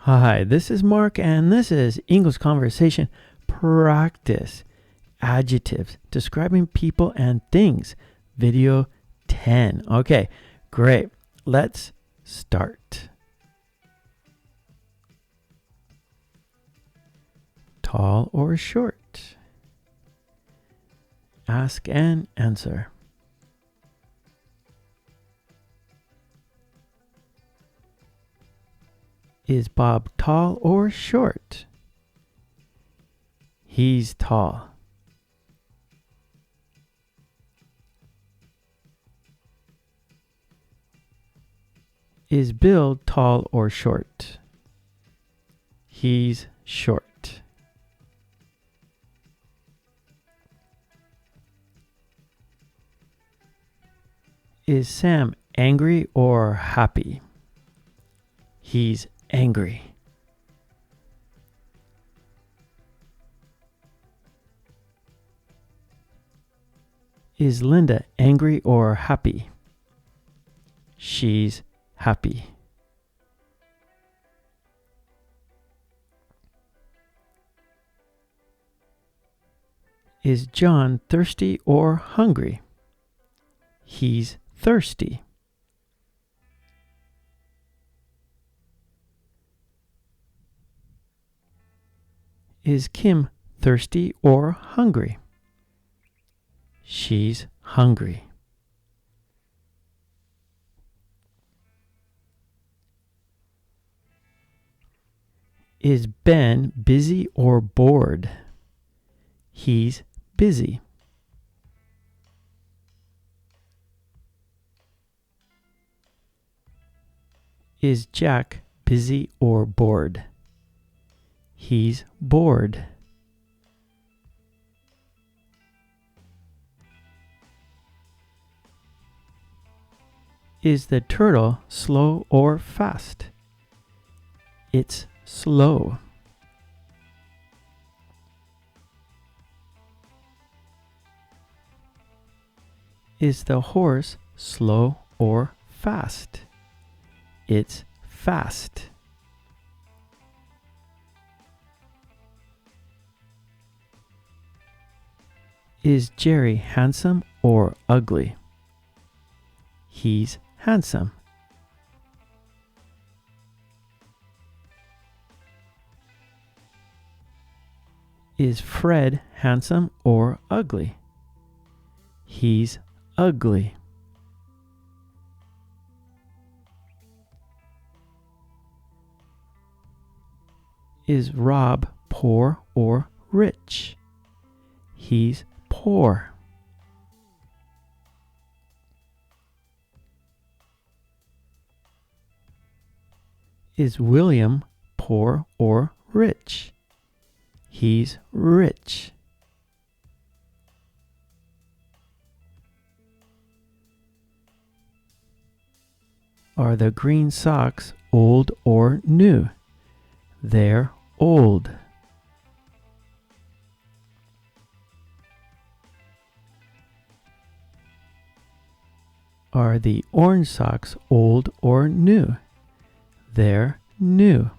Hi, this is Mark, and this is English Conversation Practice. Adjectives, describing people and things. Video 10. Okay, great. Let's start. Tall or short? Ask and answer. Is Bob tall or short? He's tall. Is Bill tall or short? He's short. Is Sam angry or happy? He's angry. Is Linda angry or happy? She's happy. Is John thirsty or hungry? He's thirsty. Is Kim thirsty or hungry? She's hungry. Is Ben busy or bored? He's busy. Is Jack busy or bored? He's bored. Is the turtle slow or fast? It's slow. Is the horse slow or fast? It's fast. Is Jerry handsome or ugly? He's handsome. Is Fred handsome or ugly? He's ugly. Is Rob poor or rich? He's poor. Is William poor or rich? He's rich. Are the green socks old or new? They're old. Are the orange socks old or new? They're new.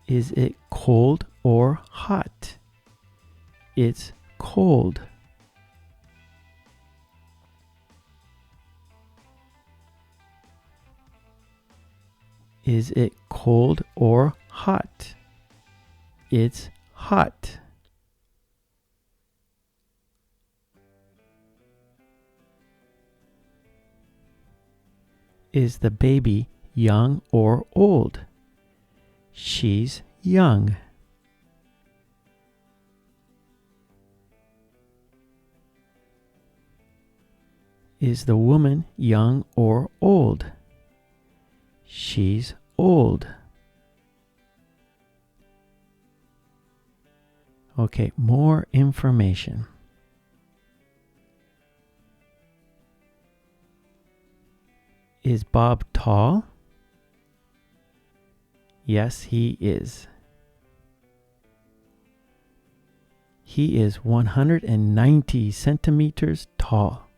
Is it cold or hot? It's cold. Is it cold or hot? It's hot. Is the baby young or old? She's young. Is the woman young or old? She's old. Okay, more information. Is Bob tall? Yes, he is. He is 190 centimeters tall.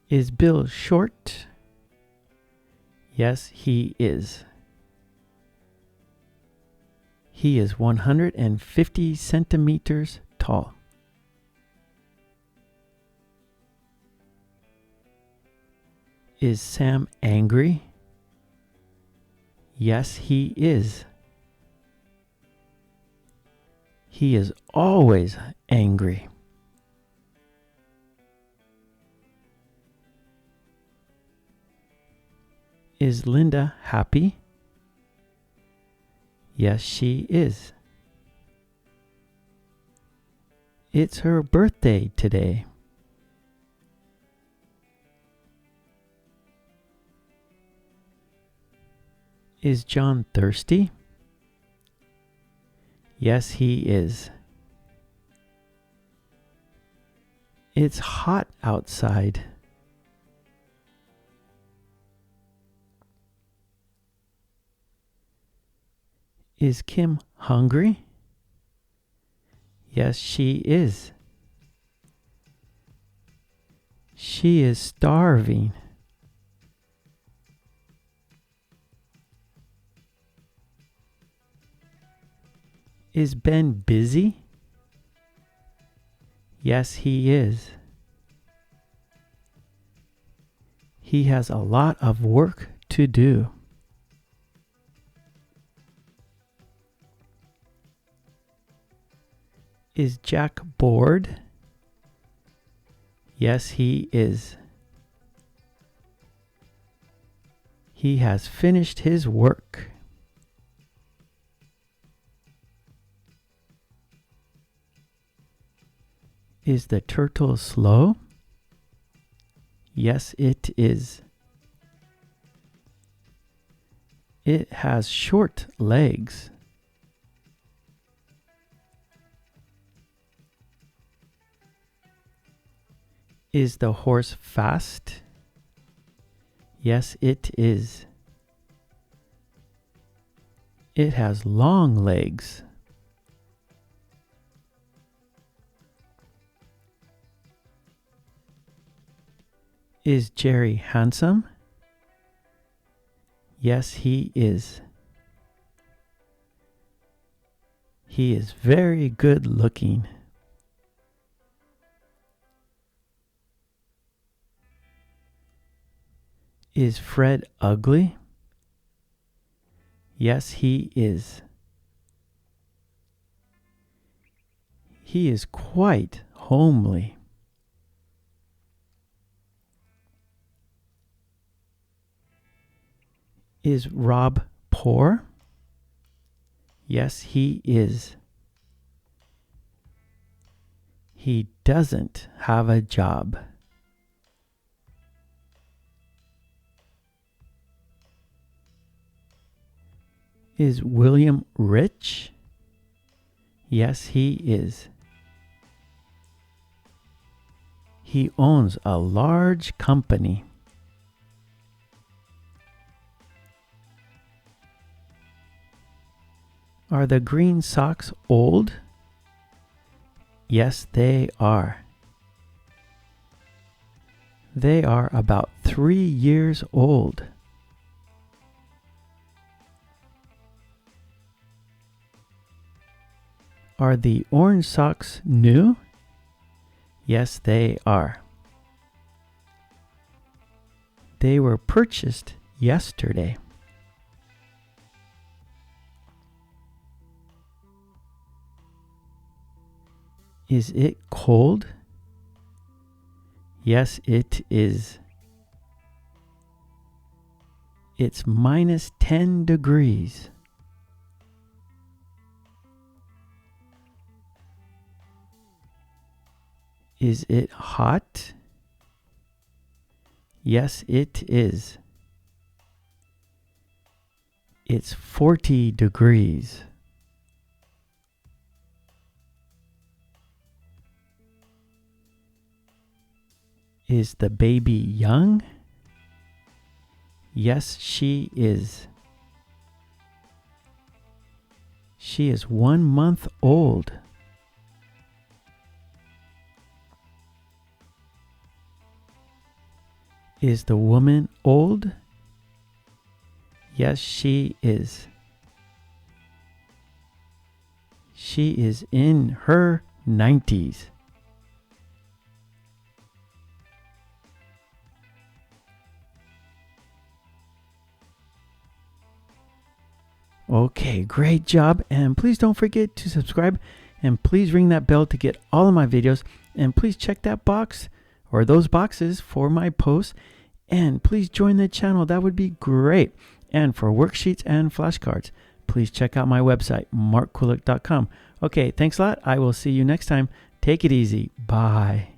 Is Bill short? Yes, he is. He is 150 centimeters tall. Is Sam angry? Yes, he is. He is always angry. Is Linda happy? Yes, she is. It's her birthday today. Is John thirsty? Yes, he is. It's hot outside. Is Kim hungry? Yes, she is. She is starving. Is Ben busy? Yes, he is. He has a lot of work to do. Is Jack bored? Yes, he is. He has finished his work. Is the turtle slow? Yes, it is. It has short legs. Is the horse fast? Yes, it is. It has long legs. Is Jerry handsome? Yes, he is. He is very good looking. Is Fred ugly? Yes, he is. He is quite homely. Is Rob poor? Yes, he is. He doesn't have a job. Is William rich? Yes, he is. He owns a large company. Are the green socks old? Yes, they are. They are about 3 years old. Are the orange socks new? Yes, they are. They were purchased yesterday. Is it cold? Yes, it is. It's minus 10 degrees. Is it hot? Yes, it is. It's 40 degrees. Is the baby young? Yes, she is. She is 1 month old. Is the woman old? Yes, she is. She is in her 90s. Okay, great job. And please don't forget to subscribe, and please ring that bell to get all of my videos, and please check that box or those boxes for my posts, and please join the channel. That would be great. And for worksheets and flashcards, please check out my website, markkulek.com. Okay, thanks a lot. I will see you next time. Take it easy. Bye.